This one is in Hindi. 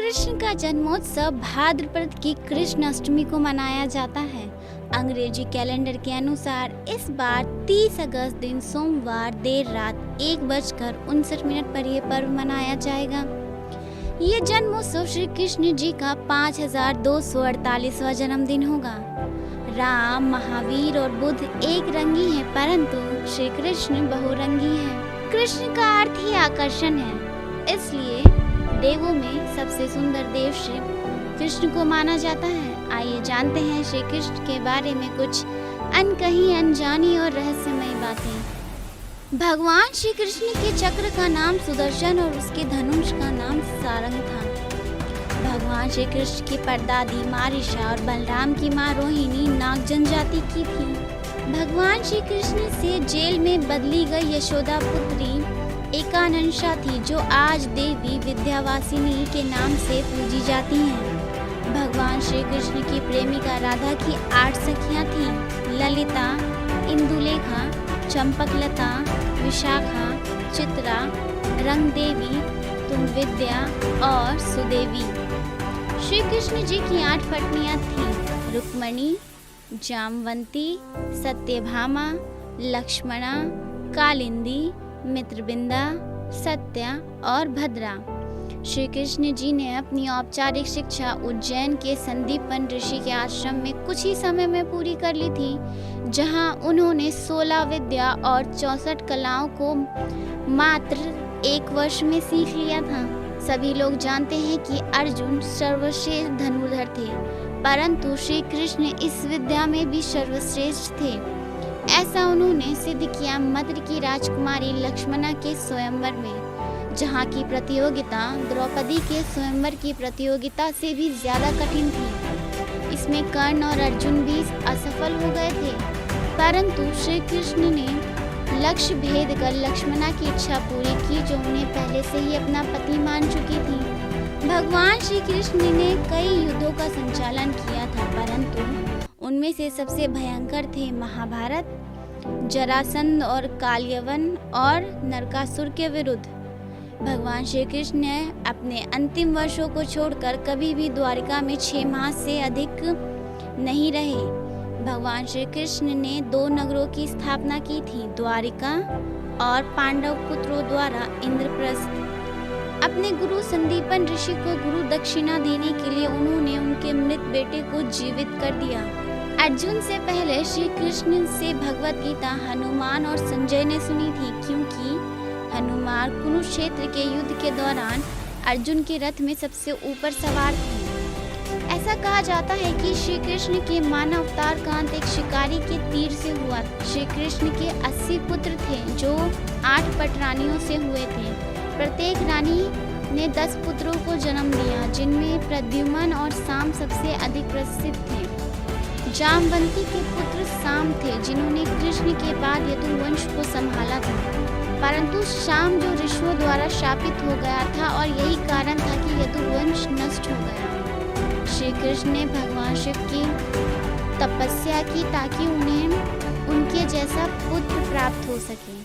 कृष्ण का जन्मोत्सव भाद्रपद की कृष्ण अष्टमी को मनाया जाता है। अंग्रेजी कैलेंडर के अनुसार इस बार 30 अगस्त दिन सोमवार देर रात 1:59 पर यह पर्व मनाया जाएगा। ये जन्मोत्सव श्री कृष्ण जी का 5248वां जन्मदिन होगा। राम, महावीर और बुद्ध एक रंगी हैं, परंतु श्री कृष्ण बहुरंगी हैं। कृष्ण का अर्थ ही आकर्षण है, इसलिए देवों में सबसे सुंदर देव श्री कृष्ण को माना जाता है। आइए जानते हैं श्री कृष्ण के बारे में कुछ अनकही, अनजानी और रहस्यमयी बातें। भगवान श्री कृष्ण के चक्र का नाम सुदर्शन और उसके धनुष का नाम सारंग था। भगवान श्री कृष्ण की परदादी मारिशा और बलराम की माँ रोहिणी नाग जनजाति की थी। भगवान श्री कृष्ण से जेल में बदली गई यशोदा पुत्री एकानंशा थी, जो आज देवी विद्यावासिनी के नाम से पूजी जाती हैं। भगवान श्री कृष्ण की प्रेमिका राधा की 8 सखियां थीं: ललिता, इंदुलेखा, चंपकलता, विशाखा, चित्रा, रंगदेवी, तुंगविद्या और सुदेवी। श्री कृष्ण जी की 8 पत्नियां थीं: रुक्मणी, जामवंती, सत्यभामा, लक्ष्मणा, कालिंदी, मित्रबिंदा, सत्या और भद्रा। श्री कृष्ण जी ने अपनी औपचारिक शिक्षा उज्जैन के संदीपन ऋषि के आश्रम में कुछ ही समय में पूरी कर ली थी, जहां उन्होंने 16 विद्या और 64 कलाओं को मात्र 1 वर्ष में सीख लिया था। सभी लोग जानते हैं कि अर्जुन सर्वश्रेष्ठ धनुर्धर थे, परंतु श्री कृष्ण इस विद्या में भी सर्वश्रेष्ठ थे। ऐसा उन्होंने सिद्ध किया मद्र की राजकुमारी लक्ष्मणा के स्वयंवर में, जहाँ की प्रतियोगिता द्रौपदी के स्वयंवर की प्रतियोगिता से भी ज्यादा कठिन थी। इसमें कर्ण और अर्जुन भी असफल हो गए थे, परंतु श्री कृष्ण ने लक्ष्य भेद कर लक्ष्मणा की इच्छा पूरी की, जो उन्हें पहले से ही अपना पति मान चुकी थी। भगवान श्री कृष्ण ने कई युद्धों का संचालन किया था, परंतु उनमें से सबसे भयंकर थे महाभारत, जरासंध और कालयवन और नरकासुर के विरुद्ध। भगवान श्री कृष्ण ने अपने अंतिम वर्षों को छोड़कर कभी भी द्वारिका में 6 माह से अधिक नहीं रहे। भगवान श्री कृष्ण ने 2 नगरों की स्थापना की थी, द्वारिका और पांडव पुत्रों द्वारा इंद्रप्रस्थ। अपने गुरु संदीपन ऋषि को गुरु दक्षिणा देने के लिए उन्होंने उनके मृत बेटे को जीवित कर दिया। अर्जुन से पहले श्री कृष्ण से भगवत गीता हनुमान और संजय ने सुनी थी, क्योंकि हनुमान कुरुक्षेत्र के युद्ध के दौरान अर्जुन के रथ में सबसे ऊपर सवार थे। ऐसा कहा जाता है कि श्री कृष्ण के मानव अवतार का अंत एक शिकारी के तीर से हुआ। श्री कृष्ण के 80 पुत्र थे, जो 8 पटरानियों से हुए थे। प्रत्येक रानी ने 10 पुत्रों को जन्म दिया, जिनमें प्रद्युम्न और साम सबसे अधिक प्रसिद्ध थे। जामवंती के पुत्र साम थे, जिन्होंने कृष्ण के बाद यदुवंश को संभाला था, परंतु शाम जो ऋषियों द्वारा शापित हो गया था, और यही कारण था कि यदुवंश नष्ट हो गया। श्री कृष्ण ने भगवान शिव की तपस्या की ताकि उन्हें उनके जैसा पुत्र प्राप्त हो सके।